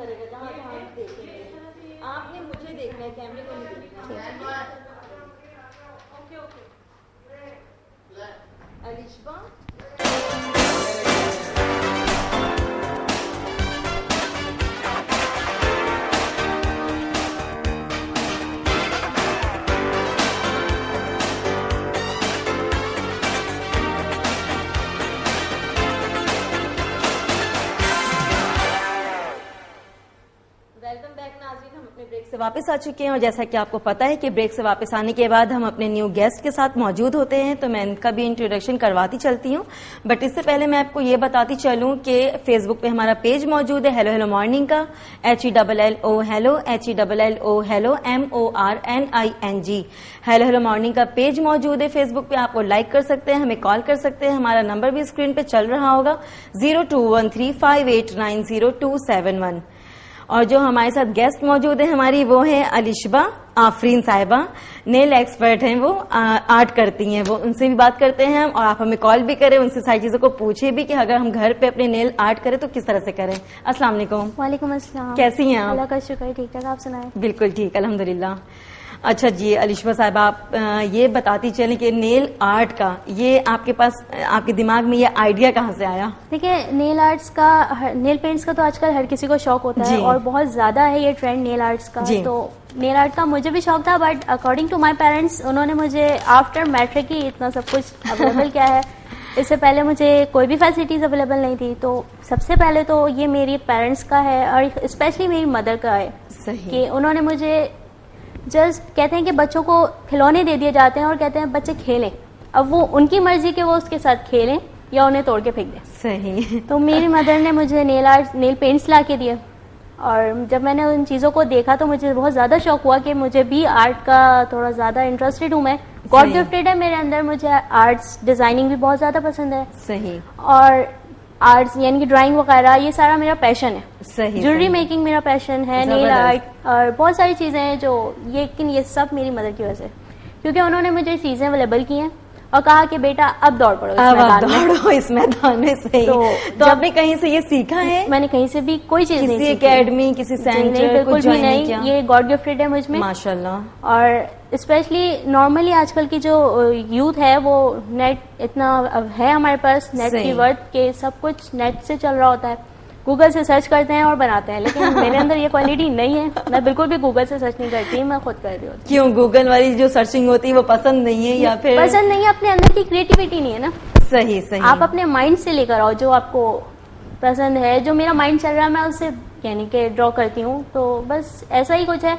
करेगा जहाँ जहाँ देखेंगे। आपने मुझे देखना है, कैमरे को नहीं देखना है। अलिशबा ब्रेक से वापस आ चुके हैं और जैसा कि आपको पता है कि ब्रेक से वापस आने के बाद हम अपने न्यू गेस्ट के साथ मौजूद होते हैं, तो मैं इनका भी इंट्रोडक्शन करवाती चलती हूँ। बट इससे पहले मैं आपको ये बताती चलूँ कि फेसबुक पे हमारा पेज मौजूद है हेलो हेलो मॉर्निंग का, HELLO hello, HELLO hello, MORNING hello hello morning का पेज मौजूद है फेसबुक पे। आपको लाइक कर सकते हैं, हमें कॉल कर सकते हैं, हमारा नंबर भी स्क्रीन पे चल रहा होगा 0213589027 और जो हमारे साथ गेस्ट मौजूद है हमारी वो है अलिशबा आफरीन साहिबा, नेल एक्सपर्ट हैं, वो आर्ट करती हैं, वो उनसे भी बात करते हैं हम। और आप हमें कॉल भी करें, उनसे सारी चीजों को पूछे भी कि अगर हम घर पे अपने नेल आर्ट करें तो किस तरह से करें। अस्सलाम वालेकुम। वालेकुम अस्सलाम। कैसी हैं आप? अल्लाह का शुक्र, ठीक ठाक, आप सुनाएं? बिल्कुल ठीक, अल्हम्दुलिल्लाह। अच्छा जी अलिशबा साहिबा, आप ये बताती चलें कि नेल आर्ट का ये आपके पास, आपके दिमाग में ये आइडिया कहाँ से आया? देखिए, नेल आर्ट्स का, नेल पेंट्स का तो आजकल हर किसी को शौक होता है और बहुत ज्यादा है ये ट्रेंड नेल आर्ट्स का। तो नेल आर्ट का मुझे भी शौक था, but according to my parents उन्होंने मुझे आफ्टर मैट्रिक ही इतना सब कुछ अवेलेबल किया है। इससे पहले मुझे कोई भी फैसिलिटीज अवेलेबल नहीं थी। तो सबसे पहले तो ये मेरी पेरेंट्स का है और स्पेशली मेरी मदर का है। सही। कि उन्होंने मुझे जस्ट कहते हैं कि बच्चों को खिलौने दे दिए जाते हैं और कहते हैं बच्चे खेलें, अब वो उनकी मर्जी के वो उसके साथ खेलें या उन्हें तोड़ के फेंक दें। सही। तो मेरी मदर ने मुझे नेल पेंट्स ला के दिए और जब मैंने उन चीजों को देखा तो मुझे बहुत ज्यादा शौक हुआ कि मुझे भी आर्ट का थोड़ा ज्यादा इंटरेस्टेड हूँ मैं। गॉड गिफ्टेड है मेरे अंदर, मुझे आर्ट्स डिजाइनिंग भी बहुत ज्यादा पसंद है। सही। और आर्ट्स यानी कि ड्राइंग वगैरह ये सारा मेरा पैशन है। सही। ज्वेलरी मेकिंग मेरा पैशन है, नेल आर्ट और बहुत सारी चीजें हैं जो ये सब मेरी मदर की वजह से, क्योंकि उन्होंने मुझे चीजें अवेलेबल की हैं और कहा कि बेटा अब दौड़ पड़ो इस मैदान में। सही। तो आपने कहीं से ये सीखा है? मैंने कहीं से भी कोई चीज नहीं सीखी। किसी एकेडमी, किसी सेंटर? बिल्कुल भी नहीं, ये गॉड गिफ्टेड है मुझ में माशाल्लाह। और स्पेशली नॉर्मली आजकल की जो यूथ है वो नेट इतना है हमारे पास, नेट की वर्थ के सब कुछ नेट से चल रहा होता है, गूगल से सर्च करते हैं और बनाते हैं। लेकिन मेरे अंदर ये क्वालिटी नहीं है, मैं बिल्कुल भी गूगल से सर्च नहीं करती, मैं खुद कर रही हूँ। क्यों? गूगल वाली जो सर्चिंग होती है वो पसंद नहीं है या फिर पसंद नहीं है? अपने अंदर की क्रिएटिविटी नहीं है ना। सही। सही। आप अपने माइंड से लेकर आओ जो आपको पसंद है, जो मेरा माइंड चल रहा है मैं उससे यानी कि ड्रॉ करती हूँ। तो बस ऐसा ही कुछ है।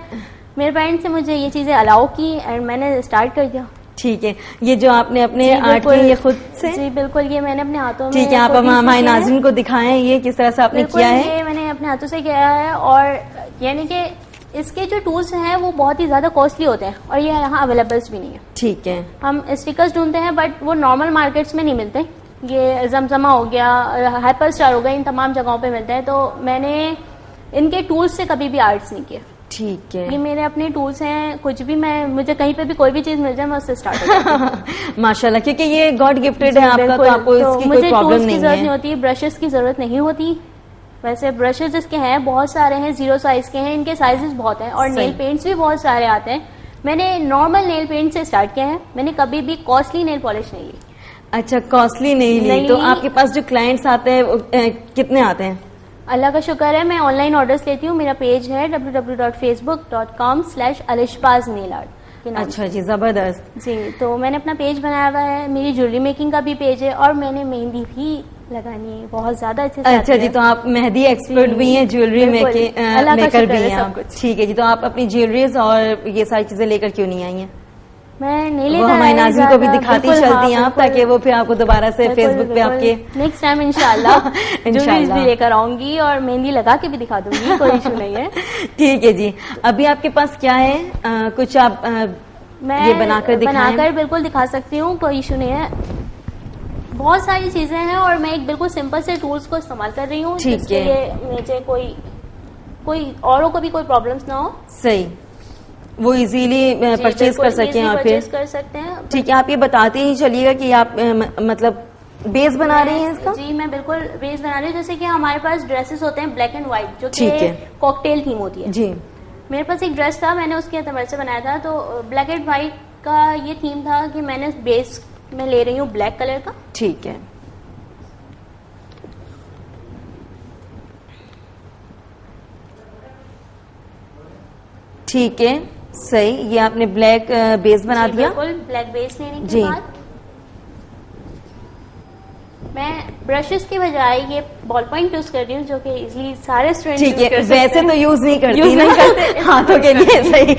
मेरे पेरेंट्स से मुझे ये चीजें अलाउ की एंड मैंने स्टार्ट कर दिया। ठीक है। ये जो आपने अपने आर्ट किए ये खुद से? जी बिल्कुल, ये मैंने अपने हाथों में। ठीक है, आप हमारे नाज़रीन को दिखाएं ये किस तरह से आपने किया है। ये मैंने अपने हाथों से किया है और यानी कि इसके जो टूल्स हैं वो बहुत ही ज्यादा कॉस्टली होते हैं और ये यहाँ अवेलेबल्स भी नहीं है। ठीक है। हम स्टिकर्स ढूंढते हैं बट वो नॉर्मल मार्केट्स में नहीं मिलते। ये जमजमा हो गया, हाइपर स्टार हो गया, इन तमाम जगहों पे मिलते हैं। तो मैंने इनके टूल्स से कभी भी आर्ट्स नहीं किया। ठीक है। ये मेरे अपने टूल्स हैं, कुछ भी मुझे कहीं पे भी कोई भी चीज मिल जाए मैं उससे स्टार्ट करती हूँ। माशाल्लाह, क्योंकि ये गॉड गिफ्टेड है आपका, तो आपको इसकी कोई प्रॉब्लम नहीं है। मुझे टूल्स की जरूरत नहीं होती, ब्रशेस की जरूरत नहीं होती। वैसे ब्रशेस इसके हैं बहुत सारे हैं, 0 साइज के हैं, इनके साइजेस बहुत हैं और नेल पेंट्स भी बहुत सारे आते हैं। मैंने नॉर्मल नेल पेंट से स्टार्ट किया है, मैंने कभी भी कॉस्टली नेल पॉलिश नहीं ली। अच्छा, कॉस्टली नहीं ली। तो आपके पास जो क्लाइंट्स आते हैं कितने आते हैं? अल्लाह का शुक्र है, मैं ऑनलाइन ऑर्डर्स लेती हूँ। मेरा पेज है www.facebook.com/alishbaznailart। अच्छा जी, जबरदस्त जी। तो मैंने अपना पेज बनाया हुआ है, मेरी ज्वेलरी मेकिंग का भी पेज है और मैंने मेहंदी भी लगानी है बहुत ज्यादा अच्छे से। अच्छा जी, तो आप मेहंदी एक्सपर्ट भी हैं, ज्वेलरी मेकर भी हैं आप। ठीक है जी। तो आप अपनी ज्वेलरीज और ये सारी चीजें लेकर क्यों नहीं आई हैं? मैं नहीं लेकर, वो हमारे नाज़रीन को भी दिखाती चलती हैं आप, ताकि वो फिर आपको दोबारा से फेसबुक पे आपके नेक्स्ट टाइम इंशाल्लाह ज्वेलरीज भी लेकर आऊंगी और मेहंदी लगा के भी दिखा दूंगी, कोई इशू नहीं है। ठीक है जी। अभी आपके पास क्या है? कुछ आप मैं ये बनाकर बिल्कुल दिखा सकती हूँ, कोई इशू नहीं है। बहुत सारी चीजें हैं और मैं एक बिल्कुल सिंपल से टूल्स को इस्तेमाल कर रही हूँ, जिसके लिए मुझे कोई औरों को भी कोई प्रॉब्लम्स ना हो। सही, वो इजीली परचेज कर सकें और फिर कर सकते हैं। ठीक है। आप ये बताते ही चलिएगा कि आप मतलब बेस बना रही हैं इसका? जी मैं बिल्कुल बेस बना रही हूँ। जैसे कि हमारे पास ड्रेसेस होते हैं ब्लैक एंड व्हाइट, जो कि कॉकटेल थीम होती है जी। मेरे पास एक ड्रेस था, मैंने उसके एतबार से बनाया था, तो ब्लैक एंड व्हाइट का ये थीम था कि मैंने बेस में ले रही हूँ ब्लैक कलर का। ठीक है, ठीक है, सही। ये आपने ब्लैक बेस बना दिया। बिल्कुल ब्लैक बेस लेने के बाद मैं ब्रशेस की बजाय ये बॉल पॉइंट यूज कर रही हूँ, जो कि इजीली सारे स्टूडेंट्स ठीक है। वैसे तो यूज नहीं करती ना हाथों के लिए, सही।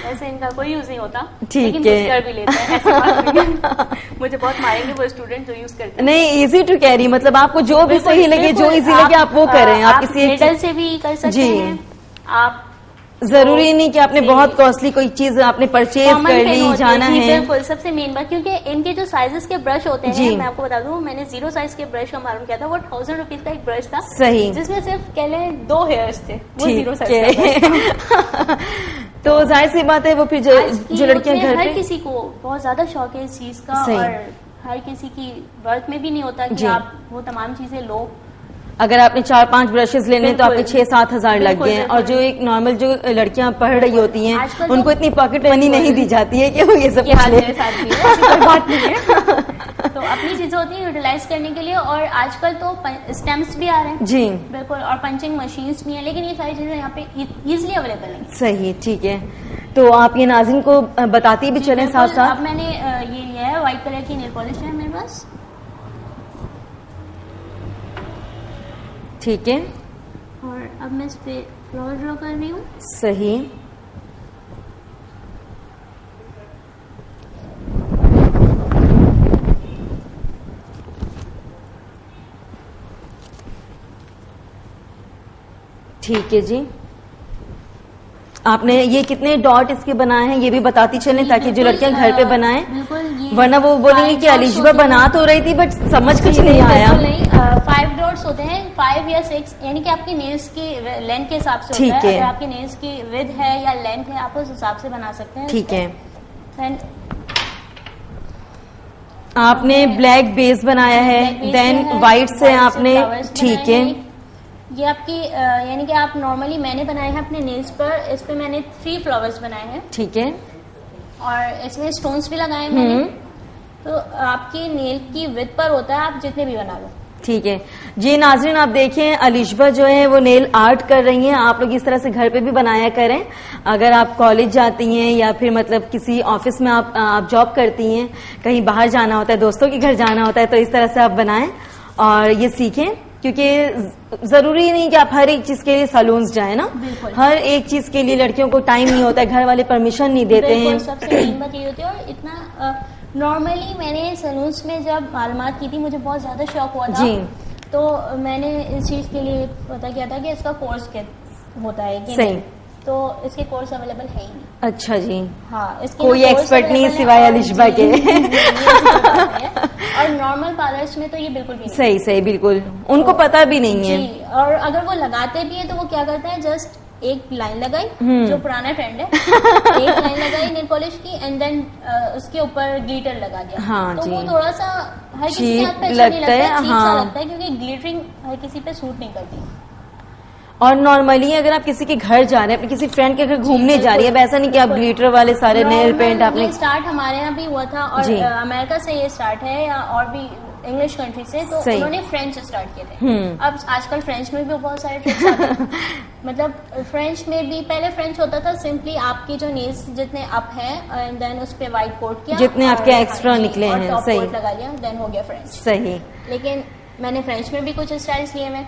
वैसे इनका कोई यूज नहीं होता, ठीक है, कर भी लेते हैं, ऐसी बात नहीं है। मुझे बहुत मारेंगे वो स्टूडेंट जो यूज करते हैं। नहीं, इजी टू कैरी, मतलब आपको जो भी सही लगे, जो इजी लगे आप वो करें। आप किसी निडल से भी कर सकते हैं, आप जरूरी नहीं कि आपने बहुत कॉस्टली कोई चीज आपने परचेज कर ली, जाना है। बिल्कुल, सबसे मेन बात, क्योंकि इनके जो साइजेस के ब्रश होते हैं, मैं आपको बता दूं, मैंने 0 साइज के ब्रश का मालूम किया था, वो 1000 रुपीज का एक ब्रश था, सही, जिसमें सिर्फ कह लें 2 हेयर्स थे, वो 0 साइज का। तो जाहिर सी बात है, वो फिर जो लड़कियां घर पे, हर किसी को बहुत ज्यादा शौक है इस चीज का, और हर किसी की वर्थ में भी नहीं होता कि आप वो तमाम चीजें लो। अगर आपने 4-5 ब्रशेस लेने तो आपके 6-7 हजार लग गए हैं, और जो एक नॉर्मल जो लड़कियां पढ़ रही होती हैं उनको इतनी पॉकेट मनी नहीं दी जाती है कि वो ये सब बात नहीं है। तो अपनी चीजें होती है यूटिलाइज करने के लिए, और आजकल तो स्टैम्प्स भी आ रहे हैं जी, बिल्कुल, और पंचिंग मशीन्स भी हैं, लेकिन ये सारी चीजें यहाँ पे इजीली अवेलेबल हैं। सही, ठीक है। तो आप ये नाज़रीन को बताती भी चलें साथ साथ। अब मैंने ये लिया है, व्हाइट कलर की नेल पॉलिश है मेरे पास, ठीक है, और अब मैं इस पे फ्लावर ड्रॉ कर रही हूँ। सही, ठीक है जी। आपने ये कितने डॉट इसके बनाए हैं ये भी बताती चलें, ताकि जो लड़कियां घर पे बनाएं, वरना वो बोलेंगे कि अलिशबा बना तो रही थी बट समझ कुछ नहीं आया। नहीं, 5 डॉट्स होते हैं, 5 या 6, यानी कि आपकी नेल्स की लेंथ के हिसाब से होता है। अगर आपकी नेल्स की विड्थ है या लेंथ है, आप उस हिसाब से बना सकते हैं। ठीक है, आपने ब्लैक बेस बनाया है, देन व्हाइट से आपने, ठीक है, ये आपकी यानी कि आप नॉर्मली मैंने बनाए हैं अपने नेल्स पर, इस पे मैंने 3 फ्लावर्स बनाए हैं, ठीक है, और इसमें स्टोन्स भी लगाए हैं मैंने। तो आपकी नेल की विड्थ पर होता है, आप जितने भी बना लो। ठीक है जी। नाज़रीन आप देखें, अलिशबा जो है वो नेल आर्ट कर रही हैं। आप लोग इस तरह से घर पे भी बनाया करें। अगर आप कॉलेज जाती हैं या फिर मतलब किसी ऑफिस में आप जॉब करती हैं, कहीं बाहर जाना होता है, दोस्तों के घर जाना होता है, तो इस तरह से आप बनाएं और ये सीखें, क्योंकि जरूरी नहीं कि आप हर एक चीज के लिए सैलून्स जाए ना, हर एक चीज के लिए लड़कियों को टाइम नहीं होता है, घर वाले परमिशन नहीं देते हैं। सबसे मेन बात ये होती है। और इतना नॉर्मली मैंने सैलून्स में जब मालूमात की थी, मुझे बहुत ज्यादा शौक हुआ था जी, तो मैंने इस चीज के लिए पता किया था कि इसका कोर्स क्या होता है कि सही, तो इसके कोर्स अवेलेबल है ही नहीं। अच्छा जी, हाँ, इसके कोई एक्सपर्ट नहीं सिवाय अलिशबा के। और नॉर्मल पार्लर्स में तो ये बिल्कुल भी नहीं। सही सही, बिल्कुल उनको पता भी नहीं है। और अगर वो लगाते भी है तो वो क्या करते हैं, जस्ट एक लाइन लगाई, जो पुराना ट्रेंड है, एक लाइन लगाई नेल पॉलिश की, एंड देन उसके ऊपर ग्लिटर लगा दिया। हाँ, तो जी, वो थोड़ा सा हर किसी के हाथ पे अच्छा नहीं लगता है, चीप सा लगता है, क्योंकि ग्लिटरिंग हर किसी पे सूट नहीं करती। और नॉर्मली अगर आप किसी के घर जा रहे हैं, अपने किसी फ्रेंड के घर घूमने जा रही है, वैसा नहीं कि आप ग्लिटर वाले सारे नेल पेंट आपने। स्टार्ट हमारे यहाँ भी हुआ था, और अमेरिका से ये स्टार्ट है, या और भी इंग्लिश कंट्री से, तो उन्होंने फ्रेंच स्टार्ट किए थे। अब आजकल फ्रेंच में भी बहुत सारे ट्रिक्स आते हैं। मतलब फ्रेंच में भी पहले फ्रेंच होता था सिंपली आपकी जो नेल्स जितने अप है, एंड देन उस पे व्हाइट कोट किया, जितने आपके एक्स्ट्रा निकले हैं, सही लगा लिया, देन हो गया फ्रेंच। सही। लेकिन मैंने फ्रेंच में भी कुछ स्टाइल्स लिए हैं,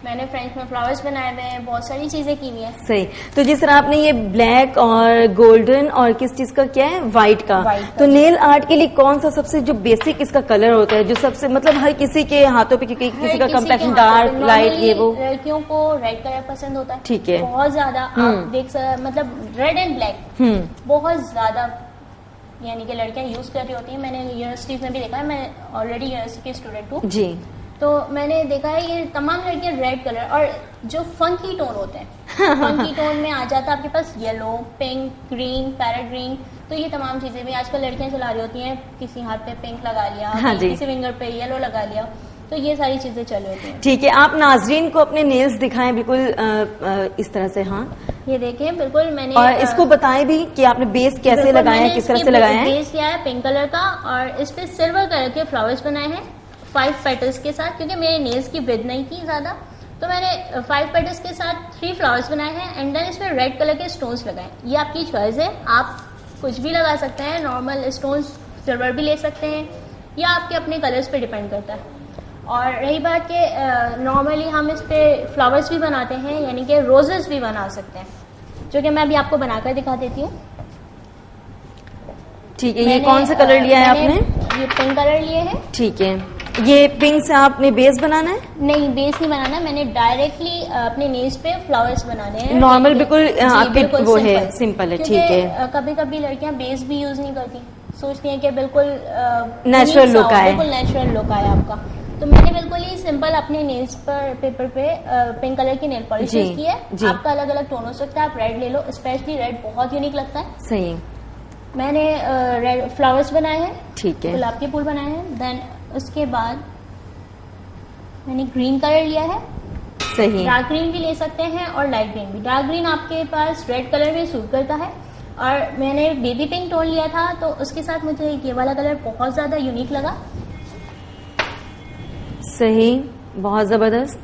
मैंने फ्रेंच में फ्लावर्स बनाए हुए हैं, बहुत सारी चीजें की हुई है। सही। तो जिस तरह आपने ये ब्लैक और गोल्डन और किस चीज का क्या है, व्हाइट का, तो नेल आर्ट के लिए कौन सा सबसे जो बेसिक इसका कलर होता है, जो सबसे मतलब हर किसी के हाथों पे, क्योंकि किसी का कम्प्लेक्शन डार्क लाइट ये वो, लड़कियों को रेड कलर पसंद होता है, ठीक है, बहुत ज्यादा। आप देख मतलब रेड एंड ब्लैक बहुत ज्यादा, यानी कि लड़कियां यूज कर रही होती है। मैंने यूनिवर्सिटीज में भी देखा है, मैं ऑलरेडी यूनिवर्सिटी की स्टूडेंट हूँ जी, तो मैंने देखा है ये तमाम लड़कियां रेड कलर और जो फंकी टोन होते हैं फंकी टोन में आ जाता है आपके पास yellow, pink, green, parrot green. तो ये तमाम चीजें भी आजकल लड़कियां चला रही होती हैं, किसी हाथ पे पिंक लगा लिया, हाँ जी, किसी फिंगर पे येलो लगा लिया, तो ये सारी चीजें चल रही होती हैं। ठीक है, आप नाजरीन को अपने नेल्स दिखाएं बिल्कुल इस तरह से। हाँ, ये देखें, बिल्कुल मैंने और इसको बताएं भी कि आपने बेस कैसे लगाया है, किस तरह से लगाया है। बेस लिया है पिंक कलर का और इस पे सिल्वर कलर के फ्लावर्स बनाए हैं 5 पेटल्स के साथ, क्योंकि मेरे नेल्स की विड्थ नहीं थी ज्यादा, तो मैंने 5 पेटल्स के साथ 3 फ्लावर्स बनाए हैं एंड देन इसमें रेड कलर के स्टोन्स लगाए। ये आपकी चॉइस है, आप कुछ भी लगा सकते हैं, नॉर्मल स्टोन्स, सिल्वर भी ले सकते हैं, या आपके अपने कलर्स पे डिपेंड करता है। और रही बात कि नॉर्मली हम इस पे फ्लावर्स भी बनाते हैं, यानी कि रोजेस भी बना सकते हैं, जो कि मैं अभी आपको बनाकर दिखा देती हूँ। ठीक है, ये कौन सा कलर लिया है आपने? ये पिंक कलर लिए हैं। ठीक है, ये पिंक से आपने बेस बनाना है? नहीं, बेस नहीं बनाना, मैंने डायरेक्टली अपने नेल्स पे फ्लावर्स बनाने हैं। नॉर्मल बिल्कुल आपके वो है, सिंपल है। ठीक है, कभी कभी लड़कियां बेस भी यूज नहीं करती, सोचती हैं कि बिल्कुल नेचुरल लुक आए, बिल्कुल नेचुरल लुक आए आपका। तो मैंने बिल्कुल ही सिंपल अपने नेल्स पर पेपर पे पिंक कलर की नेल पॉलिश यूज की है। आपका अलग अलग टोन हो सकता है, आप रेड ले लो, स्पेशली रेड बहुत यूनिक लगता है। सही। मैंने रेड फ्लावर्स बनाए हैं, ठीक है, गुलाब के फूल बनाए हैं। देन उसके बाद मैंने ग्रीन कलर लिया है। सही। डार्क ग्रीन भी ले सकते हैं और लाइट ग्रीन भी। डार्क ग्रीन आपके पास रेड कलर में सूट करता है, और मैंने बेबी पिंक टोन लिया था, तो उसके साथ मुझे ये वाला कलर बहुत ज्यादा यूनिक लगा। सही, बहुत जबरदस्त।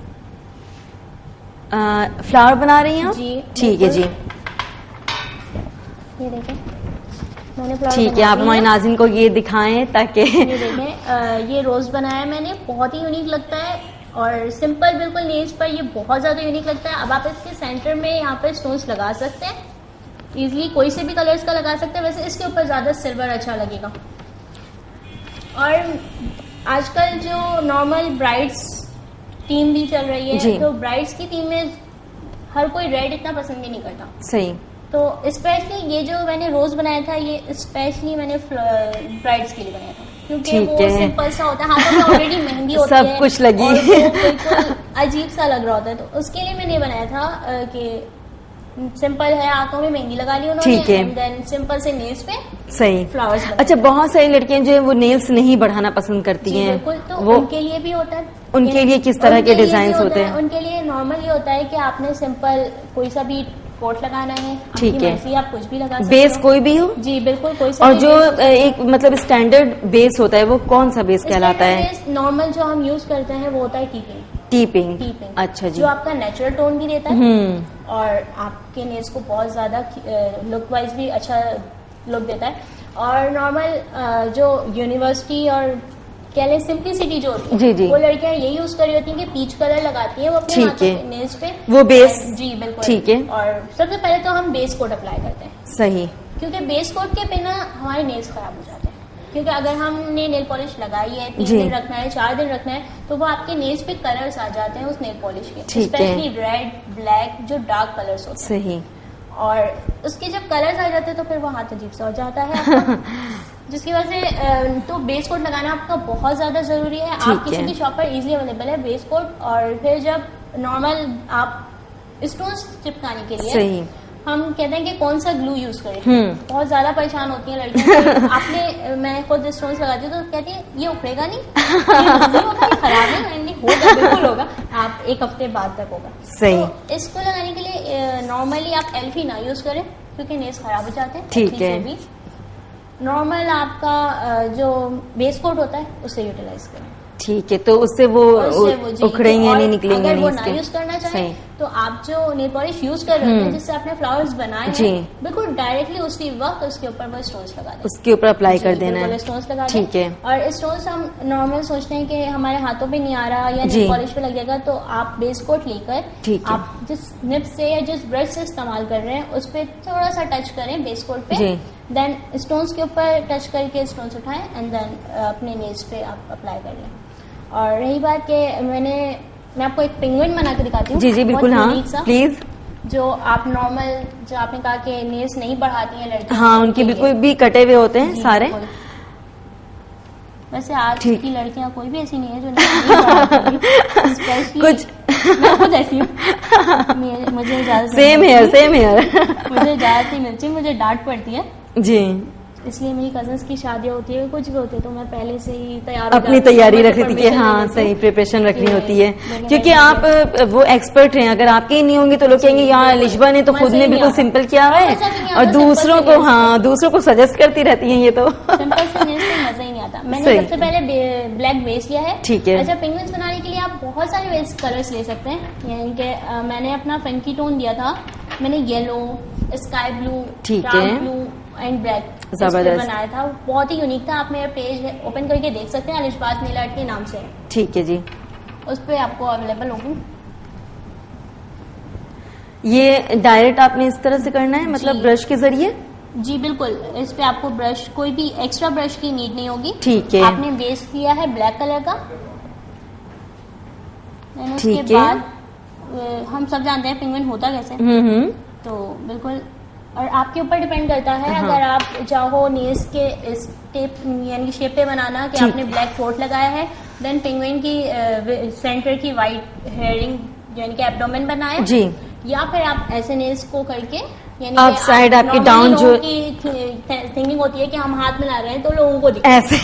फ्लावर बना रही हैं आप? जी, ठीक है जी। ये देखें, मैंने फ्लावर, ठीक है, आप हमारे नाज़रीन को ये दिखाएं ताकि ये देखें, ये रोज बनाया मैंने, बहुत ही यूनिक लगता है और सिंपल बिल्कुल नेल्स पर ये बहुत ज्यादा यूनिक लगता है। अब आप इसके सेंटर में यहाँ पर स्टोन्स लगा सकते हैं, इजीली कोई से भी कलर्स का लगा सकते हैं। वैसे इसके ऊपर ज्यादा सिल्वर अच्छा लगेगा। और आजकल जो नॉर्मल ब्राइड्स टीम भी चल रही है, तो ब्राइड्स की टीम में हर कोई रेड इतना पसंद भी नहीं करता। सही। तो स्पेशली ये जो मैंने रोज बनाया था, ये स्पेशली मैंने ब्राइड्स के लिए बनाया था, क्योंकि वो सिंपल सा होता है, हाथों में ऑलरेडी मेहंदी होती है, सब कुछ लगी, और वो बिल्कुल अजीब सा लग रहा होता है। तो उसके लिए मैंने बनाया था कि सिंपल है, हाथों में मेहंदी लगा ली उन्होंने, एंड देन सिंपल से नेल्स पे सही फ्लावर्स। अच्छा, बहुत सारी लड़कियां जो है वो नेल्स नहीं बढ़ाना पसंद करती हैं, बिल्कुल, तो वो उनके लिए भी होता है। उनके लिए किस तरह के डिजाइन होते हैं? उनके लिए नॉर्मल ये होता है कि आपने सिंपल कोई सा भी कोट लगाना है, ठीक है, आप कुछ भी लगा सकते बेस कोई भी हो। जी बिल्कुल, कोई सा। और जो एक मतलब स्टैंडर्ड बेस होता है, वो कौन सा बेस कहलाता है? नॉर्मल जो हम यूज करते हैं वो होता है टीपिंग। अच्छा जी, जो आपका नेचुरल टोन भी देता है और आपके नेल्स को बहुत ज्यादा लुक वाइज भी अच्छा लुक देता है। और नॉर्मल जो यूनिवर्सिटी और कह लें सिंप्लिसिटी जो होती है, वो लड़कियां ये यूज कर रही होती हैं कि पीच कलर लगाती हैं वो अपने हाथों पे, नेल्स पे, वो बेस। जी बिल्कुल, ठीक है। और सबसे पहले तो हम बेस कोट अप्लाई करते हैं। सही। क्योंकि बेस कोट के बिना हमारे नेल्स खराब हो जाते हैं, क्योंकि अगर हमने नेल पॉलिश लगाई है, 3 दिन रखना है, 4 दिन रखना है, तो वो आपके नेल्स पे कलर्स आ जाते हैं उस नेल पॉलिश के, स्पेशली रेड, ब्लैक, जो डार्क कलर्स होते हैं। सही। और उसके जब कलर्स आ जाते हैं तो फिर वो हाथ अजीब सा हो जाता है आपका। जिसकी वजह से तो बेस कोट लगाना आपका बहुत ज्यादा जरूरी है। आप किसी की शॉप पर इजीली अवेलेबल है बेस कोट। और फिर जब नॉर्मल आप स्टोन्स चिपकाने के लिए हम कहते हैं कि कौन सा ग्लू यूज करें, बहुत ज्यादा परेशान होती हैं लड़कियां। आपने, मैं खुद स्टोन्स लगाती हूँ तो कहती है ये उखड़ेगा नहीं, ये खराब नहीं होगा, बिल्कुल होगा, आप 1 हफ्ते बाद तक होगा। सही। तो इसको लगाने के लिए नॉर्मली आप एल्फी ना यूज करें, क्योंकि नेल्स खराब हो जाते हैं। ठीक है। नॉर्मल आपका जो बेस कोट होता है उसे यूटिलाइज करें। ठीक है, तो उससे वो उखड़ेंगे नहीं, निकलेंगे नहीं। अगर वो ना यूज करना चाहें तो आप जो नेल पॉलिश यूज कर रहे हैं जिससे आपने फ्लावर्स बनाए हैं, बिल्कुल डायरेक्टली उसी वक्त उसके ऊपर वो स्टोन्स लगा दें, उसके ऊपर अप्लाई कर देना है, स्टोन्स लगा दें। ठीक है। और स्टोन्स हम नॉर्मल सोचते हैं कि हमारे हाथों पे नहीं आ रहा या नेल पॉलिश पे लग जाएगा, तो आप बेस कोट लेकर आप जिस निब से या जिस ब्रश से इस्तेमाल कर रहे हैं उस पर थोड़ा सा टच करें बेस कोट पे, देन स्टोन्स के ऊपर टच करके स्टोन्स उठाएं एंड देन अपने नेल्स पे आप अप्लाई कर लें। और रही बात कि मैं आपको एक पेंगुइन बना के दिखाती हूँ। जी बिल्कुल, हाँ प्लीज। जो आप नॉर्मल, जो आपने कहा कि नेल्स नहीं बढ़ाती हैं लड़कियां, हाँ उनके बिल्कुल भी कटे हुए होते हैं सारे। वैसे आज की लड़कियां कोई भी ऐसी नहीं है जो नहीं बढ़ाती। कुछ मैं खुद ऐसी हूँ। मुझे इजाजत सेम हेयर मुझे इजाजत नहीं मिलती, मुझे डांट पड़ती है जी। इसलिए मेरी कजन्स की शादियां होती है, कुछ भी होती है, तो मैं पहले से ही तैयार अपनी तैयारी रख लेती कि हाँ सही प्रिपरेशन रखनी होती है, क्योंकि आप वो एक्सपर्ट हैं। अगर आपके ही नहीं होंगी तो लोग कहेंगे यार अलिशबा ने तो खुद ने बिल्कुल सिंपल किया है और दूसरों को दूसरों को सजेस्ट करती रहती हैं। ये तो सिंपल से मजा ही नहीं आता। मैंने सबसे पहले ब्लैक बेस लिया है। ठीक है। अच्छा, पेंगुइन्स बनाने के लिए आप बहुत सारे बेस कलर्स ले सकते हैं, यानी कि मैंने अपना फंकी टोन दिया था, मैंने yellow, sky blue, dark blue and black जबरदस्त बनाया था। बहुत ही यूनिक था। आप मेरा पेज ओपन करके देख सकते हैं, अलिशबाज नेल आर्ट के नाम से। ठीक है जी, उस पे आपको अवेलेबल होगी। ये डायरेक्ट आपने इस तरह से करना है, मतलब ब्रश के जरिए? जी बिल्कुल, इस पे आपको ब्रश, कोई भी एक्स्ट्रा ब्रश की नीड नहीं होगी। ठीक है। आपने बेस लिया है ब्लैक कलर का, उसके बाद हम सब जानते हैं पेंगुइन होता कैसे, तो बिल्कुल, और आपके ऊपर डिपेंड करता है। हाँ। अगर आप चाहो नेल्स के स्टेप यानी शेप पे बनाना कि आपने ब्लैक थ्रोट लगाया है, देन पेंगुइन की सेंटर की वाइट हेयरिंग यानी कि एब्डोमेन बनाया जी, या फिर आप ऐसे नेल्स को करके यानी अप साइड आपकी डाउन जो थिंकिंग होती है कि हम हाथ मिला रहे हैं तो लोगों को ऐसे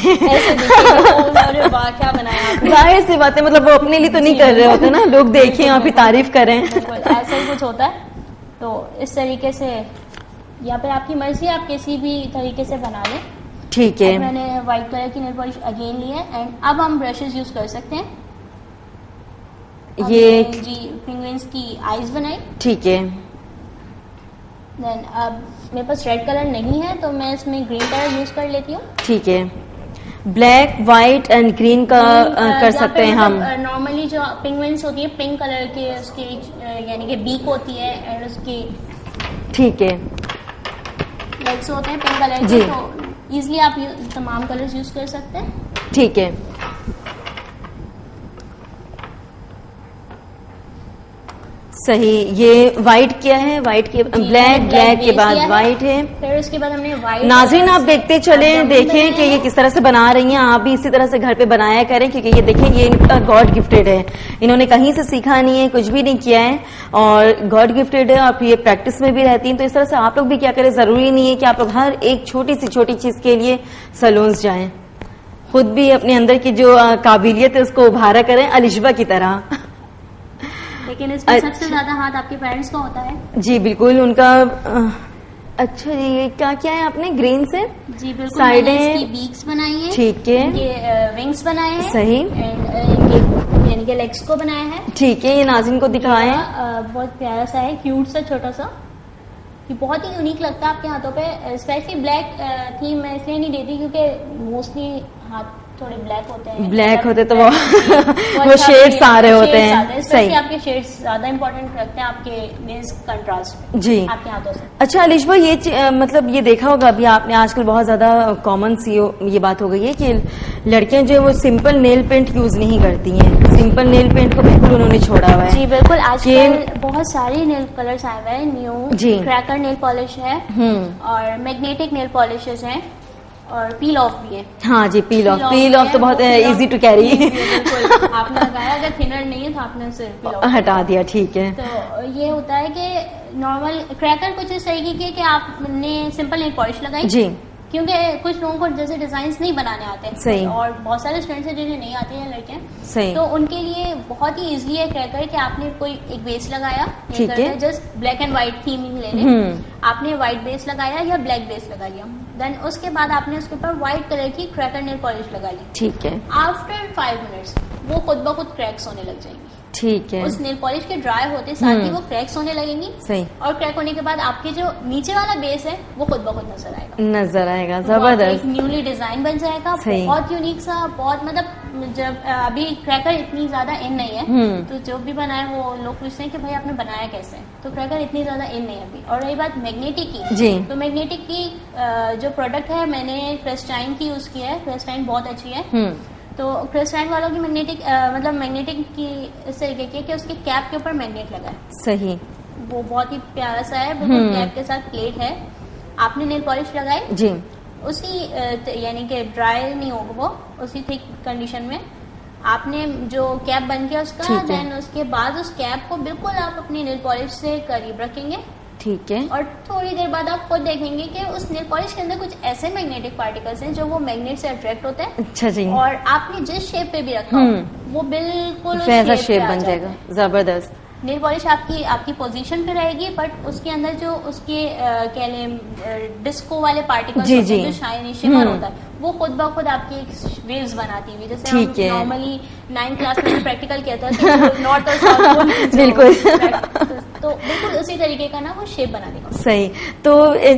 अरे वाह क्या बनाया आपने। जाहिर सी बात है, मतलब वो अपने लिए तो नहीं कर रहे होते ना, लोग देखें आप ही तारीफ करें। ऐसा ही कुछ होता है। तो इस तरीके से, या फिर आपकी मर्जी, आप किसी भी तरीके से बना लें। ठीक है। मैंने व्हाइट कलर की नेल पॉलिश अगेन ली है एंड अब हम ब्रशेस यूज कर सकते हैं। ये जी पेंगुइन्स की आईज बनाई। ठीक है। देन अब मेरे पास रेड कलर नहीं है तो मैं इसमें ग्रीन कलर यूज कर लेती हूँ। ठीक है। ब्लैक, व्हाइट एंड ग्रीन का कर सकते हैं हम। नॉर्मली जो पेंगुइन्स होती है पिंक कलर के, उसकी यानी कि बीक होती है एंड उसकी ठीक है लेग्स होते हैं पिंक कलर के, तो इजीली आप तमाम कलर्स यूज कर सकते हैं। ठीक है। सही। ये व्हाइट क्या है? व्हाइट के ब्लैक के बाद व्हाइट है, फिर उसके बाद हमने व्हाइट। नाज़रीन आप देखते चले, देखें कि ये किस तरह से बना रही हैं। आप भी इसी तरह से घर पे बनाया करें, क्योंकि ये देखें ये इनका गॉड गिफ्टेड है, इन्होंने कहीं से सीखा नहीं है, कुछ भी नहीं किया है और गॉड गिफ्टेड है और ये प्रैक्टिस में भी रहती हैं। तो इस तरह से आप लोग भी क्या करें, जरूरी नहीं है कि आप लोग हर एक छोटी सी छोटी चीज के लिए सैलून्स जाएं, खुद भी अपने अंदर की जो काबिलियत है उसको उभारा करें अलिशबा की तरह। लेकिन इसमें सबसे ज्यादा हाथ आपके पेरेंट्स का होता है। जी बिल्कुल, उनका अच्छा जी। ये क्या क्या है आपने ग्रीन से? जी बिल्कुल, साइडें, इसकी बीक्स बनाई है। ठीक है। ये विंग्स बनाए हैं। सही। यानी कि लेग्स को बनाया है। ठीक है, ये नाज़रीन को दिखाएं। बहुत प्यारा सा है, क्यूट सा छोटा सा, ये बहुत ही यूनिक लगता है आपके हाथों पे। स्पेशली ब्लैक थीम मैं इसलिए नहीं देती क्योंकि मोस्टली हाथ थोड़े ब्लैक होते हैं, ब्लैक होते तो वो शेड्स सारे होते हैं। सही, आपके शेड्स ज्यादा इंपॉर्टेंट रखते हैं आपके नेल्स कंट्रास्ट जी आपके हाथों से। अच्छा अलिशबा, ये मतलब ये देखा होगा अभी आपने, आजकल बहुत ज्यादा कॉमन सी ये बात हो गई है कि लड़कियां जो है वो सिंपल नेल पेंट यूज नहीं करती हैं, सिंपल नेल पेंट को बिल्कुल उन्होंने छोड़ा हुआ है। जी बिल्कुल, आजकल बहुत सारे नेल कलर्स आए हुए हैं न्यू। जी, क्रैकर नेल पॉलिश है और मैग्नेटिक नेल पॉलिशेस हैं और पील ऑफ भी है। हाँ जी, पील ऑफ तो बहुत इजी टू कैरी। आपने लगाया, अगर थिनर नहीं है तो आपने उसे पील ऑफ हटा दिया। ठीक है। तो ये होता है कि नॉर्मल क्रैकर कुछ इस तरीके की कि आपने सिंपल नेल पॉलिश लगाई जी, क्योंकि कुछ लोगों को जैसे डिजाइन नहीं बनाने आते हैं। सही। और बहुत सारे स्टूडेंट्स हैं जिन्हें नहीं आते हैं लड़कियां। सही। तो उनके लिए बहुत ही इजीली है क्रैकर कि आपने कोई एक बेस लगाया, ठीक है, just black and white theming ले लें, आपने व्हाइट बेस लगाया या ब्लैक बेस लगा लिया, देन उसके बाद आपने उसके ऊपर व्हाइट कलर की क्रैकर नेल पॉलिश लगा ली। ठीक है। आफ्टर 5 मिनट्स वो खुद ब खुद क्रैक्स होने लग जाएंगी। ठीक है। उस नेल पॉलिश के ड्राई होते साथ ही वो क्रैक्स होने लगेंगी। सही। और क्रैक होने के बाद आपके जो नीचे वाला बेस है वो खुद ब खुद नजर आएगा। जबरदस्त, न्यूली डिजाइन बन जाएगा। बहुत यूनिक सा, बहुत मतलब जब अभी क्रैकर इतनी ज्यादा इन नहीं है तो जो भी बनाए वो लोग पूछते हैं कि भाई आपने बनाया कैसे, तो क्रैकर इतनी ज्यादा इन नहीं है अभी। और रही बात मैग्नेटिक की जी, तो मैग्नेटिक की जो प्रोडक्ट है मैंने क्रिस्टाइन की यूज किया है। क्रिस्टाइन बहुत अच्छी है। तो क्रिस्टाइन वालों की मैग्नेटिक मतलब मैग्नेटिक की इस तरीके की कि उसके कैप के ऊपर मैग्नेट लगा है। सही। वो बहुत ही प्यारा सा है, बिल्कुल कैप के साथ प्लेट है। आपने नेल पॉलिश लगाई जी, उसी यानी कि ड्राई नहीं होगा वो, उसी थिक कंडीशन में आपने जो कैप बन गया उसका, देन उसके बाद उस कैप को बिल्कुल आप अपनी नेल पॉलिश से करीब रखेंगे, ठीक है। और थोड़ी देर बाद आप खुद देखेंगे कि उस नेल पॉलिश के अंदर कुछ ऐसे मैग्नेटिक पार्टिकल्स हैं जो वो मैग्नेट से अट्रैक्ट होते हैं। अच्छा जी। और आपने जिस शेप पे भी रखा वो बिल्कुल वैसा शेप बन जाएगा। जबरदस्त। नेल पॉलिश आपकी पोजीशन पे रहेगी, बट उसके अंदर जो उसके कह लें डिस्को वाले पार्टिकल्स होते हैं, जो शाइनी शिमर होता है, वो खुद ब खुद आपकी एक वेव्स बनाती हुई, जैसे हम नॉर्मली 9th क्लास में प्रैक्टिकल कहते हैं नॉर्थ और साउथ पोल, बिल्कुल तो बिल्कुल उसी तरीके का ना वो शेप बना देगा। सही। तो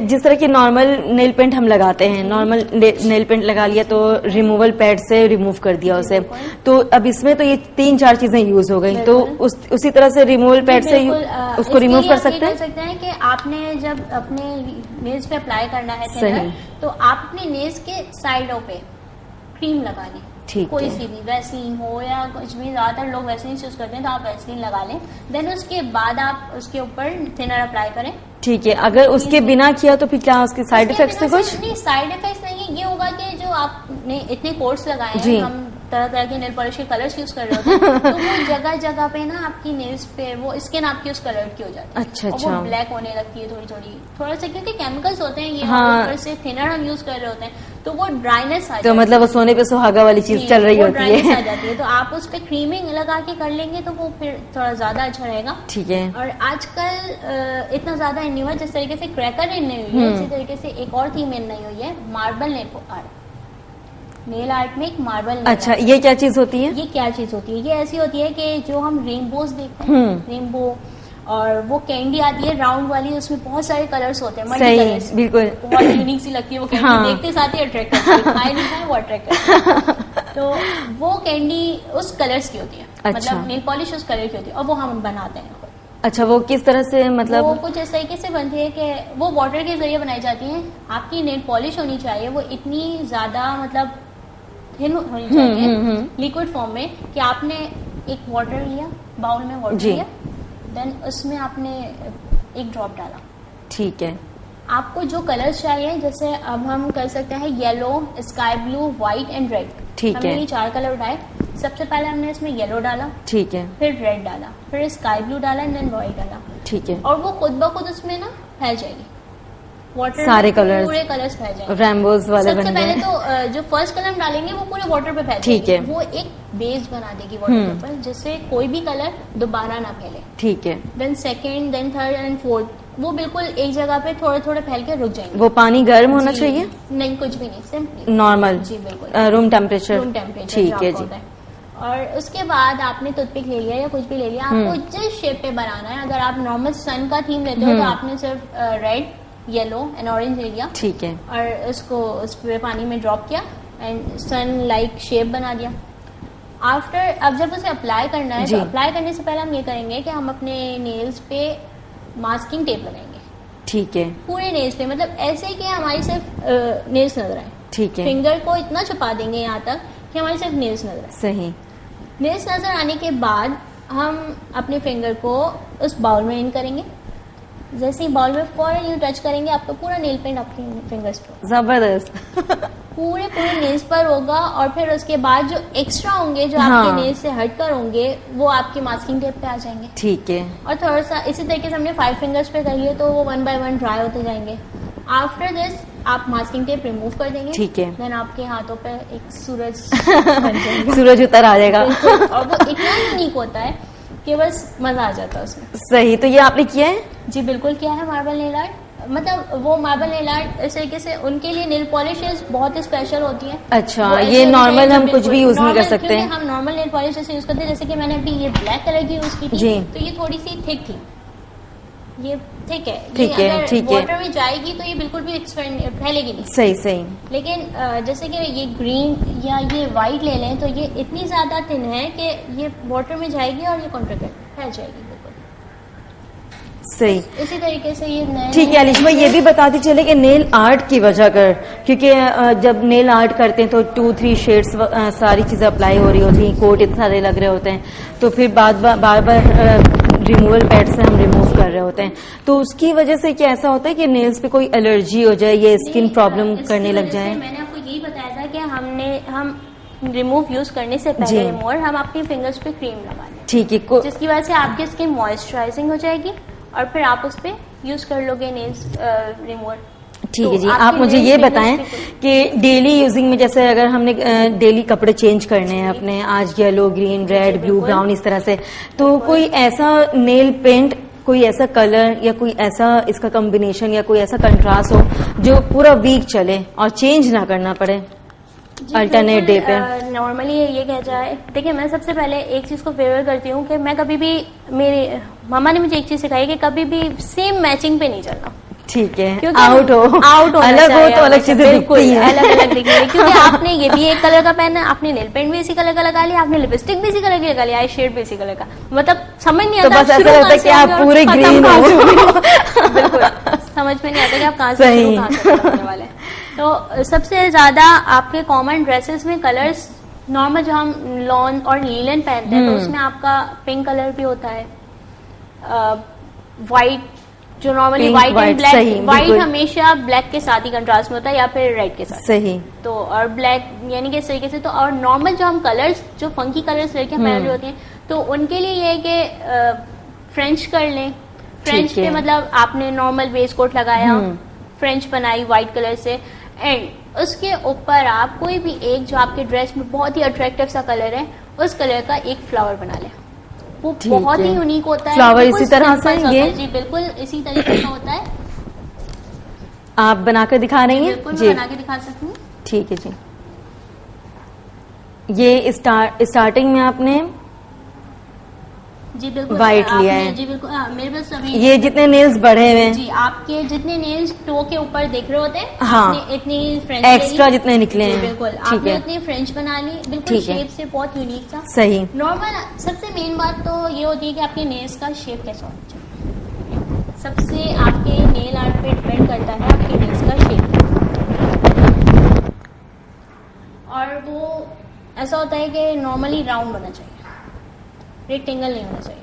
जिस तरह की नॉर्मल नेल पेंट हम लगाते हैं, नॉर्मल नेल पेंट लगा लिया तो रिमूवल पैड से रिमूव कर दिया उसे, तो अब इसमें तो ये 3-4 चीजें यूज हो गई, तो उसी तरह से रिमूवल पैड से उसको रिमूव कर सकते हैं कि आपने जब अपने नेल्स पे अप्लाई करना है थिनर, तो आप अपने नेल्स के साइडों पे क्रीम लगा लें, कोई सी भी, वैसलीन हो या कुछ भी, ज्यादातर लोग वैसलीन यूज करते हैं तो आप वैसलीन लगा लें, देन उसके बाद आप उसके ऊपर थिनर अप्लाई करें। ठीक है। अगर उसके बिना किया तो फिर क्या उसके साइड इफेक्ट्स से कुछ नहीं? साइड इफेक्ट्स नहीं, ये होगा कि जो आपने इतने कोर्स लगाए हैं, हम तरह तरह के नेल पॉलिश के कलर्स यूज कर रहे होते हैं, तो वो जगह जगह पे ना आपकी नेल्स पे वो स्किन आपकी उस कलर की हो जाती है। अच्छा, और वो ब्लैक होने लगती है थोड़ा सा, क्योंकि केमिकल्स होते हैं ये, ऊपर से थिनर हम यूज कर रहे होते हैं, तो वो ड्राइनेस आ जाती है, तो मतलब वो सोने पे सुहागा वाली चीज चल रही होती है, आ जाती है। तो आप उस पे क्रीमिंग लगा के कर लेंगे तो वो फिर थोड़ा ज्यादा अच्छा रहेगा। ठीक है। और आजकल इतना ज्यादा इन नहीं हुआ, जिस तरीके से क्रैकर इन नहीं हुई है, इसी तरीके से एक और थीम इन नहीं हुई है, मार्बल नेल आर्ट में एक मार्बल। अच्छा, ये क्या चीज होती है? ये क्या चीज होती है? ये ऐसी होती है कि जो हम रेनबोज देखते हैं, रेनबो, और वो कैंडी आती है राउंड वाली, उसमें बहुत सारे कलर्स होते हैं, मल्टी कलर्स, बिल्कुल बहुत यूनिक सी लगती है वो कैंडी, देखते साथ ही अट्रैक्ट करती है, खाए नहीं खाए वो अट्रैक्ट करती है। तो वो कैंडी उस कलर्स की होती है, मतलब नेल पॉलिश उस कलर की होती है, और वो हम बनाते हैं। अच्छा, वो किस तरह से? मतलब वो कुछ इस तरीके से बनती है कि वो वाटर के जरिए बनाई जाती है। आपकी नेल पॉलिश होनी चाहिए वो इतनी ज्यादा मतलब थिन होनी चाहिए लिक्विड फॉर्म में, कि आपने एक वाटर लिया, बाउल में वाटर लिया, देन उसमें आपने एक ड्रॉप डाला। ठीक है। आपको जो कलर्स चाहिए, जैसे अब हम कर सकते हैं yellow, sky blue, white and red. ठीक है। हमने ये 4 कलर उठाए। सबसे पहले हमने इसमें येलो डाला, ठीक है, फिर रेड डाला, फिर स्काई ब्लू डाला, एंड देन व्हाइट डाला। ठीक है। और वो खुद ब खुद उसमें ना फैल जाएगी, वाटर सारे कलर्स, पूरे कलर्स फैल जाएंगे, रेनबोज वाले बन जाएंगे। सबसे पहले तो जो फर्स्ट कलर हम डालेंगे वो पूरे वाटर पे फैल जाएगी। ठीक है। वो एक बेस बना देगी वाटर पर, जिससे कोई भी कलर दोबारा ना फैले। ठीक है। Then second, then third and fourth, वो बिल्कुल एक जगह पे थोड़े थोड़े फैल के रुक जाएंगे। वो पानी गर्म होना चाहिए? नहीं, कुछ भी नहीं, सिंपली नॉर्मल। जी बिल्कुल, रूम टेम्परेचर। रूम टेम्परेचर, ठीक है जी। और उसके बाद आपने टूथपिक ले लिया या कुछ भी ले लिया, आपको जिस शेप पे बनाना है। अगर आप नॉर्मल सन का थीम लेते हो तो आपने सिर्फ रेड, येलो एंड ऑरेंज ले लिया। ठीक है। और उसको उस पे पानी में ड्रॉप किया एंड सन लाइक शेप बना दिया। आफ्टर, अब जब उसे अप्लाई करना है, तो अप्लाई करने से पहले हम ये करेंगे कि हम अपने नेल्स पे मास्किंग टेप लगाएंगे। ठीक है। पूरे नेल्स पे, मतलब ऐसे कि हमारी सिर्फ नेल्स नजर आए। ठीक है। फिंगर को इतना छुपा देंगे यहाँ तक कि हमारी सिर्फ नेल्स नजर आए। सही। नेल्स नजर आने के बाद हम अपने फिंगर को उस बाउल में इन करेंगे। जैसे ही बाउल में फौरन यूं टच करेंगे, आपका पूरा नेल पेंट आपके फिंगर्स पर, जबरदस्त पूरे नेल्स पर होगा। और फिर उसके बाद जो एक्स्ट्रा होंगे, जो आपके नेल्स से हटकर होंगे, वो आपकी मास्किंग टेप पे आ जाएंगे। ठीक है। और थोड़ा सा इसी तरीके से हमने 5 फिंगर्स पे कर लिए, तो वो 1 बाय 1 ड्राई होते जाएंगे। आफ्टर दिस आप मास्किंग टेप रिमूव कर देंगे। ठीक है। देन आपके हाथों पे एक सूरज बन जाएगा। सूरज उतर आ जाएगा। और वो इतना यूनिक होता है कि बस मजा आ जाता है उसमें। सही। तो ये आपने किया है? जी बिल्कुल किया है मार्बल नेल आर्ट। मतलब वो मार्बल नेल आर्ट इस तरीके से उनके लिए नेल पॉलिशेस बहुत ही स्पेशल होती है। अच्छा, ये नॉर्मल हम कुछ भी यूज नहीं कर सकते हैं? हम नॉर्मल नेल पॉलिश जैसे यूज करते हैं, जैसे कि मैंने अभी ये ब्लैक कलर की यूज की थी, तो ये थोड़ी सी थिक थी, ये ठीक है, ठीक है, ठीक है। वाटर में जाएगी तो ये बिल्कुल भी फैलेगी नहीं। सही सही। लेकिन जैसे कि ये ग्रीन या ये व्हाइट ले लें, तो ये इतनी ज्यादा थिन है कि ये वाटर में जाएगी और ये कॉन्ट्रैक्ट फैल जाएगी बिल्कुल। सही। इसी तरीके से ये ठीक है अलिश भाई, ये भी बताती चले कि नेल आर्ट की वजह कर, क्योंकि जब नेल आर्ट करते हैं तो 2-3 शेड्स सारी चीजें अप्लाई हो रही होती हैं, कोट इतने सारे लग रहे होते हैं, तो फिर बार बार रिमूवल पैड से हम रिमूव कर रहे होते हैं, तो उसकी वजह से क्या ऐसा होता है कि नेल्स पे कोई एलर्जी हो जाए या स्किन प्रॉब्लम करने लग जाए? मैंने आपको यही बताया था कि हम रिमूव यूज करने से पहले रिमूवर हम अपनी फिंगर्स पे क्रीम लगा लें, ठीक है, जिसकी वजह से आपकी स्किन मॉइस्चराइजिंग हो जाएगी और फिर आप उस पे यूज कर लोगे नेल्स रिमूवर। ठीक है जी, आप मुझे ये बताएं कि डेली यूजिंग में जैसे अगर हमने डेली कपड़े चेंज करने हैं अपने, आज yellow, green, red, blue, brown इस तरह से, तो कोई ऐसा नेल पेंट, कोई ऐसा कलर या कोई ऐसा इसका कॉम्बिनेशन या कोई ऐसा कंट्रास्ट हो जो पूरा वीक चले और चेंज ना करना पड़े अल्टरनेट डे पे? नॉर्मली ये कह जाए, देखिए मैं सबसे पहले एक चीज को फेवर करती हूँ कि मैं कभी भी, मेरे मामा ने मुझे एक चीज सिखाई कि कभी भी सेम मैचिंग पे नहीं चलना। ठीक है, आउट हो अलग हो तो अलग चीजें दिखती हैं, अलग अलग दिखती है, क्योंकि आपने ये भी एक कलर का पहना है, आपने नेल पेंट भी इसी कलर का लगा लिया, आपने लिपस्टिक भी इसी कलर की लगा लिया, आई शेड भी इसी कलर का, मतलब समझ नहीं आता। तो बस ऐसा लगता है कि आप पूरे ग्रीन हो। बिल्कुल समझ में नहीं आता कि आप कहाँ से करने वाले। तो सबसे ज्यादा आपके कॉमन ड्रेसेस में कलर्स, नॉर्मल जो हम लॉन और लीलन पहनते हैं तो उसमें आपका पिंक कलर भी होता है, व्हाइट जो normally white and black, white हमेशा ब्लैक के साथ ही कंट्रास्ट में होता है या फिर रेड के साथ। सही। तो और ब्लैक यानी कि इस तरीके से। तो और नॉर्मल जो हम कलर्स, जो फंकी कलर्स लड़कियां पहन रही होती हैं, तो उनके लिए ये है कि फ्रेंच कर लें। फ्रेंच पे मतलब आपने नॉर्मल वेस्ट कोट लगाया, फ्रेंच बनाई व्हाइट कलर से, एंड उसके ऊपर आप कोई भी एक जो आपके ड्रेस में बहुत ही अट्रैक्टिव सा कलर है, उस कलर का एक फ्लावर बना लें। वो बहुत ही यूनिक होता है। फ्लावर इसी तरह से ये जी बिल्कुल इसी तरीके का होता है। आप बनाकर दिखा रही हैं? बिल्कुल मैं बना के दिखा सकती हूँ। ठीक है जी। ये स्टार्टिंग में आपने जी बिल्कुल वाइट लिया है। जी बिल्कुल मेरे पास अभी ये जितने नेल्स बढ़े हुए हैं, जी आपके जितने नेल्स टो के ऊपर दिख रहे होते हैं, हाँ, आपने इतनी फ्रेंच एक्स्ट्रा जितने निकले हैं, बिल्कुल आपने उतनी फ्रेंच बना ली, बिल्कुल शेप से बहुत यूनिक सा। सही। नॉर्मल सबसे मेन बात तो ये होती है कि आपके नेल्स का शेप कैसा होना चाहिए। सबसे आपके नेल आर्ट पे डिपेंड करता है आपके नेल्स का शेप, और वो ऐसा होता है कि नॉर्मली राउंड होना चाहिए, रेक्टेंगल नहीं होना चाहिए।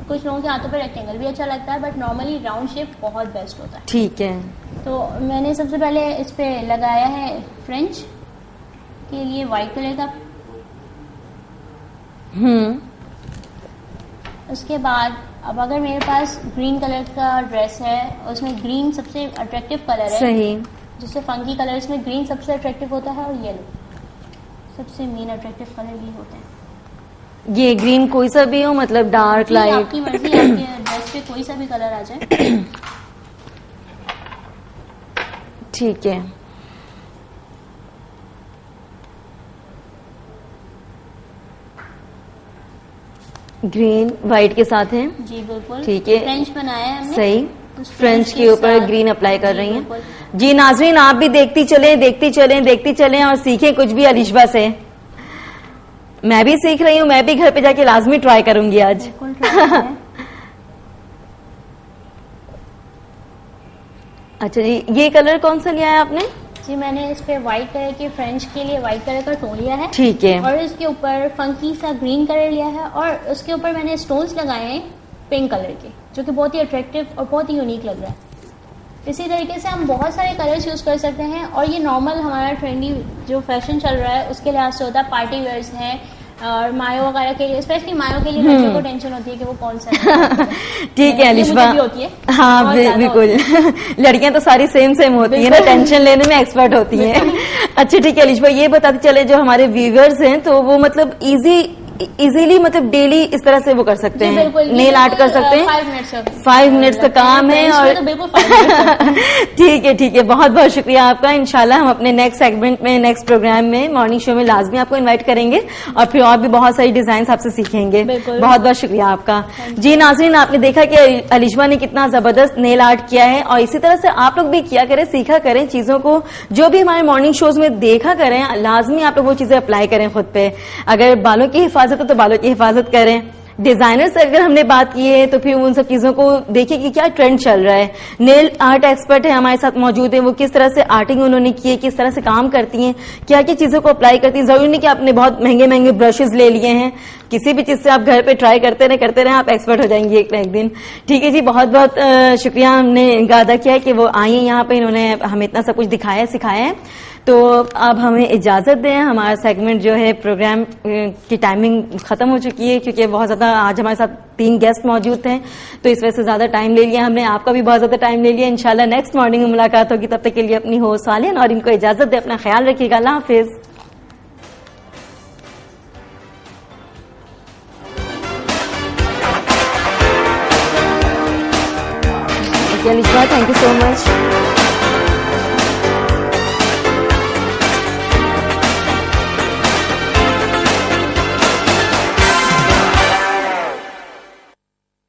कुछ लोगों के हाथों पे रेक्टेंगल भी अच्छा लगता है, बट नॉर्मली राउंड शेप बहुत बेस्ट होता है। ठीक है। तो मैंने सबसे पहले इस पे लगाया है फ्रेंच के लिए व्हाइट कलर का। उसके बाद अब अगर मेरे पास ग्रीन कलर का ड्रेस है, उसमें ग्रीन सबसे अट्रैक्टिव कलर है, सही, जिससे फंकी कलर, इसमें ग्रीन सबसे अट्रैक्टिव होता है, और येलो सबसे मेन अट्रैक्टिव कलर ये होते हैं। ये ग्रीन कोई सा भी हो, मतलब डार्क लाइट, आपकी मर्जी, आपके ड्रेस पे कोई सा भी कलर आ जाए। ठीक है। ग्रीन व्हाइट के साथ है जी बिल्कुल। ठीक है, फ्रेंच बनाया है हमने। सही। तो फ्रेंच के ऊपर ग्रीन अप्लाई कर रही हैं जी। नाजरीन आप भी देखती चलें और सीखें कुछ भी अलिशबा से। मैं भी सीख रही हूँ, मैं भी घर पे जाके लाजमी ट्राई करूंगी आज। अच्छा जी, ये कलर कौन सा लिया है आपने? जी मैंने इस पे व्हाइट कलर के, फ्रेंच के लिए व्हाइट कलर का टोन लिया है। ठीक है। और इसके ऊपर फंकी सा ग्रीन कलर लिया है, और उसके ऊपर मैंने स्टोन्स लगाए हैं पिंक कलर के, जो कि बहुत ही अट्रैक्टिव और बहुत ही यूनिक लग रहा है। इसी तरीके से हम बहुत सारे कलर्स यूज कर सकते हैं, और ये नॉर्मल हमारा ट्रेंडी जो फैशन चल रहा है उसके लिहाज से होता है। पार्टी वेयर्स हैं, और मायो वगैरह के लिए, स्पेशली मायो के लिए बच्चों को टेंशन होती है कि वो कौन सा ठीक है अलिशबा, होती है। हाँ बिल्कुल लड़कियां तो सारी सेम होती है ना, टेंशन लेने में एक्सपर्ट होती हैं। अच्छा ठीक है अलिशबा, ये बताते चले जो हमारे व्यूअर्स हैं, तो वो मतलब इजीली मतलब डेली इस तरह से वो कर सकते हैं, नेल आर्ट कर सकते हैं। 5 मिनट्स का काम है, और ठीक है, बहुत बहुत शुक्रिया आपका। इंशाल्लाह हम अपने नेक्स्ट सेगमेंट में, नेक्स्ट प्रोग्राम में, मॉर्निंग शो में लाजमी आपको इनवाइट करेंगे, और फिर और भी बहुत सारी डिजाइन आपसे सीखेंगे। बहुत बहुत शुक्रिया आपका जी। नाज़रीन आपने देखा कि अलिशबा ने कितना जबरदस्त नेल आर्ट किया है, और इसी तरह से आप लोग भी किया करें, सीखा करें चीजों को, जो भी हमारे मॉर्निंग शोज में देखा करें, लाजमी आप लोग वो चीजें अप्लाई करें खुद पे। अगर बालों की हिफाजत तो बालों की हिफाजत करें। डिजाइनर से अगर हमने बात की है तो फिर उन सब चीजों को देखिए कि क्या ट्रेंड चल रहा है। नेल आर्ट एक्सपर्ट है हमारे साथ मौजूद है, वो किस तरह से आर्टिंग उन्होंने की है, किस तरह से काम करती हैं, क्या क्या चीजों को अप्लाई करती हैं। जरूरी नहीं कि आपने बहुत महंगे महंगे ब्रशेज ले लिए हैं, किसी भी चीज से आप घर पे ट्राई करते रहे आप एक्सपर्ट हो जाएंगे एक ना एक दिन। ठीक है जी, बहुत बहुत शुक्रिया हमने गादा किया है कि वो आई है यहाँ पे, इन्होंने हमें इतना सब कुछ दिखाया सिखाया है। तो अब हमें इजाजत दें, हमारा सेगमेंट जो है प्रोग्राम की टाइमिंग खत्म हो चुकी है, क्योंकि बहुत ज्यादा आज हमारे साथ 3 गेस्ट मौजूद थे, तो इस वजह से ज्यादा टाइम ले लिया हमने, आपका भी बहुत ज्यादा टाइम ले लिया। इंशाल्लाह नेक्स्ट मॉर्निंग में मुलाकात होगी, तब तक के लिए अपनी होस्ट सालिन और इनको इजाजत दे, अपना ख्याल रखिएगा, अल्लाह हाफिज। Thank you so much.